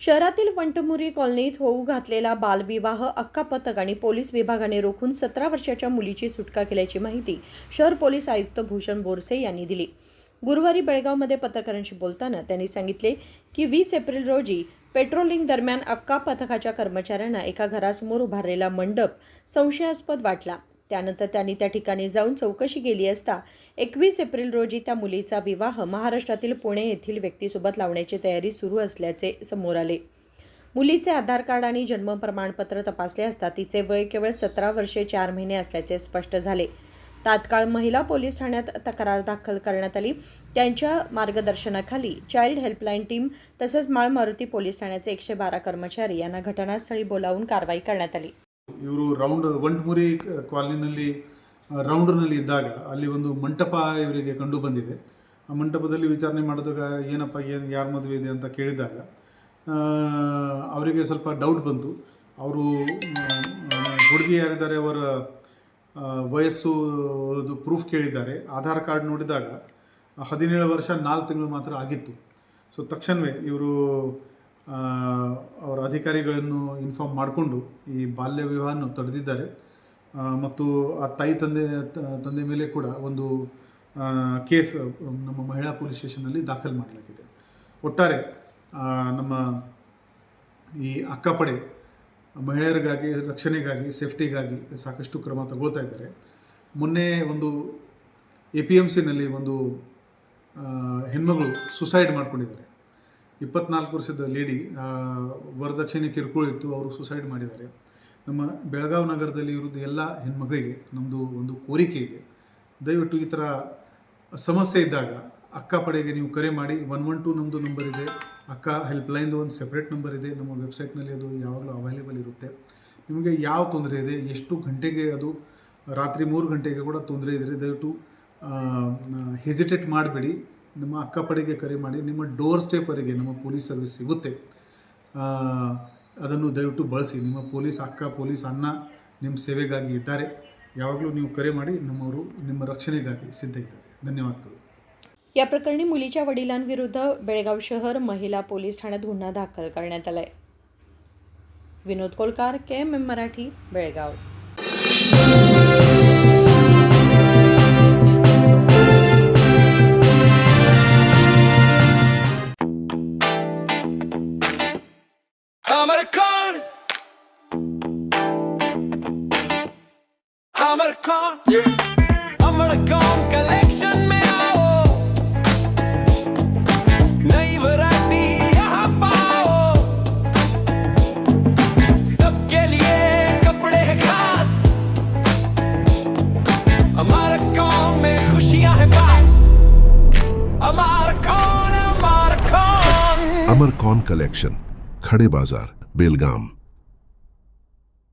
शहरातील वंटमुरी कॉलनीत होऊ घातलेला बालविवाह अक्कापथक आणि पोलीस विभागाने रोखून 17 वर्षाच्या मुलीची सुटका केल्याची माहिती शहर पोलीस आयुक्त भूषण बोरसे यांनी दिली। गुरुवारी बेळगावमध्ये पत्रकारांशी बोलताना त्यांनी सांगितले की 20 एप्रिल रोजी पेट्रोलिंग दरम्यान अक्कापथकाच्या कर्मचाऱ्यांना एका घरासमोर उभारलेला मंडप संशयास्पद वाटला। त्यानंतर त्यांनी त्या ठिकाणी जाऊन चौकशी केली असता 21 एप्रिल रोजी त्या मुलीचा विवाह महाराष्ट्रातील पुणे येथील व्यक्तीसोबत लावण्याची तयारी सुरू असल्याचे समोर आले। मुलीचे आधार कार्ड आणि जन्म प्रमाणपत्र तपासले असता तिचे वय केवळ 17 वर्षे 4 महिने असल्याचे स्पष्ट झाले। तात्काळ महिला पोलीस ठाण्यात तक्रार दाखल करण्यात आली। त्यांच्या मार्गदर्शनाखाली चाइल्ड हेल्पलाइन टीम तसेच माळमारुती पोलीस ठाण्याचे 112 कर्मचारी यांना घटनास्थळी बोलावून कारवाई करण्यात आली। ಇವರು ರೌಂಡ್ ವಂಟಮುರಿ ಕಾಲನಿನಲ್ಲಿ ರೌಂಡ್ನಲ್ಲಿ ಇದ್ದಾಗ ಅಲ್ಲಿ ಒಂದು ಮಂಟಪ ಇವರಿಗೆ ಕಂಡು ಬಂದಿದೆ। ಆ ಮಂಟಪದಲ್ಲಿ ವಿಚಾರಣೆ ಮಾಡಿದಾಗ ಏನಪ್ಪ ಯಾರ ಮದುವೆ ಇದೆ ಅಂತ ಕೇಳಿದಾಗ ಅವರಿಗೆ ಸ್ವಲ್ಪ ಡೌಟ್ ಬಂತು। ಅವರು ಹುಡುಗಿ ಯಾರಿದ್ದಾರೆ ಅವರ ವಯಸ್ಸು ಪ್ರೂಫ್ ಕೇಳಿದ್ದಾರೆ। ಆಧಾರ್ ಕಾರ್ಡ್ ನೋಡಿದಾಗ 17 ವರ್ಷ 4 ತಿಂಗಳು ಮಾತ್ರ ಆಗಿತ್ತು। ಸೊ ತಕ್ಷಣವೇ ಇವರು ಅವರ ಅಧಿಕಾರಿಗಳನ್ನು ಇನ್ಫಾರ್ಮ್ ಮಾಡಿಕೊಂಡು ಈ ಬಾಲ್ಯ ವಿವಾಹವನ್ನು ತಡೆದಿದ್ದಾರೆ ಮತ್ತು ಆ ತಾಯಿ ತಂದೆ ಮೇಲೆ ಕೂಡ ಒಂದು ಕೇಸ್ ನಮ್ಮ ಮಹಿಳಾ ಪೊಲೀಸ್ ಸ್ಟೇಷನ್ನಲ್ಲಿ ದಾಖಲು ಮಾಡಲಾಗಿದೆ। ಒಟ್ಟಾರೆ ನಮ್ಮ ಈ ಅಕ್ಕಪಡೆ ಮಹಿಳೆಯರಿಗಾಗಿ ರಕ್ಷಣೆಗಾಗಿ ಸೇಫ್ಟಿಗಾಗಿ ಸಾಕಷ್ಟು ಕ್ರಮ ತಗೊಳ್ತಾ ಇದ್ದಾರೆ। ಮೊನ್ನೆ ಒಂದು APMCನಲ್ಲಿ ಒಂದು ಹೆಣ್ಮಗಳು ಸುಸೈಡ್ ಮಾಡ್ಕೊಂಡಿದ್ದಾರೆ। 24 ವರ್ಷದ ಲೇಡಿ ವರದಕ್ಷಿಣೆ ಕಿರುಕುಳ ಇತ್ತು, ಅವರು ಸುಸೈಡ್ ಮಾಡಿದ್ದಾರೆ। ನಮ್ಮ ಬೆಳಗಾವಿ ನಗರದಲ್ಲಿ ಇರೋದು ಎಲ್ಲ ಹೆಣ್ಮಗಳಿಗೆ ನಮ್ಮದು ಒಂದು ಕೋರಿಕೆ ಇದೆ, ದಯವಿಟ್ಟು ಈ ಥರ ಸಮಸ್ಯೆ ಇದ್ದಾಗ ಅಕ್ಕಪಡೆಗೆ ನೀವು ಕರೆ ಮಾಡಿ। 112 ನಮ್ಮದು ನಂಬರ್ ಇದೆ, ಅಕ್ಕ ಹೆಲ್ಪ್ಲೈನ್ದು ಒಂದು ಸೆಪ್ರೇಟ್ ನಂಬರ್ ಇದೆ, ನಮ್ಮ ವೆಬ್ಸೈಟ್ನಲ್ಲಿ ಅದು ಯಾವಾಗಲೂ ಅವೈಲೇಬಲ್ ಇರುತ್ತೆ। ನಿಮಗೆ ಯಾವ ತೊಂದರೆ ಇದೆ, ಎಷ್ಟು ಗಂಟೆಗೆ, ಅದು ರಾತ್ರಿ 3 ಗಂಟೆಗೆ ಕೂಡ ತೊಂದರೆ ಇದ್ದರೆ ದಯವಿಟ್ಟು ಹೆಸಿಟೇಟ್ ಮಾಡಬೇಡಿ, ನಮ್ಮ ಅಕ್ಕಪಡೆಗೆ ಕರೆ ಮಾಡಿ। ನಿಮ್ಮ ಡೋರ್ ಸ್ಟೆಪ್ವರೆಗೆ ನಮ್ಮ ಪೊಲೀಸ್ ಸರ್ವಿಸ್ ಸಿಗುತ್ತೆ, ಅದನ್ನು ದಯವಿಟ್ಟು ಬಳಸಿ। ನಿಮ್ಮ ಪೊಲೀಸ್ ಅಕ್ಕ ಪೊಲೀಸ್ ಅಣ್ಣ ನಿಮ್ಮ ಸೇವೆಗಾಗಿ ಇದ್ದಾರೆ, ಯಾವಾಗಲೂ ನೀವು ಕರೆ ಮಾಡಿ, ನಮ್ಮವರು ನಿಮ್ಮ ರಕ್ಷಣೆಗಾಗಿ ಸಿದ್ಧ ಇದ್ದಾರೆ। ಧನ್ಯವಾದಗಳು। या प्रकरणी मुलीच्या वडिलांविरुद्ध बेळगाव शहर महिला पोलीस ठाण्यात गुन्हा दाखल करण्यात आलाय। विनोद कोलकार, KMM मराठी, बेळगाव। अमरकॉन कलेक्शन में आओ, नई वैरायटी यहाँ पाओ, सबके लिए कपड़े हैं खास। अमरकॉन में खुशियाँ हैं पास। अमरकॉन अमरकॉन कलेक्शन, खड़े बाजार, बेलगाम।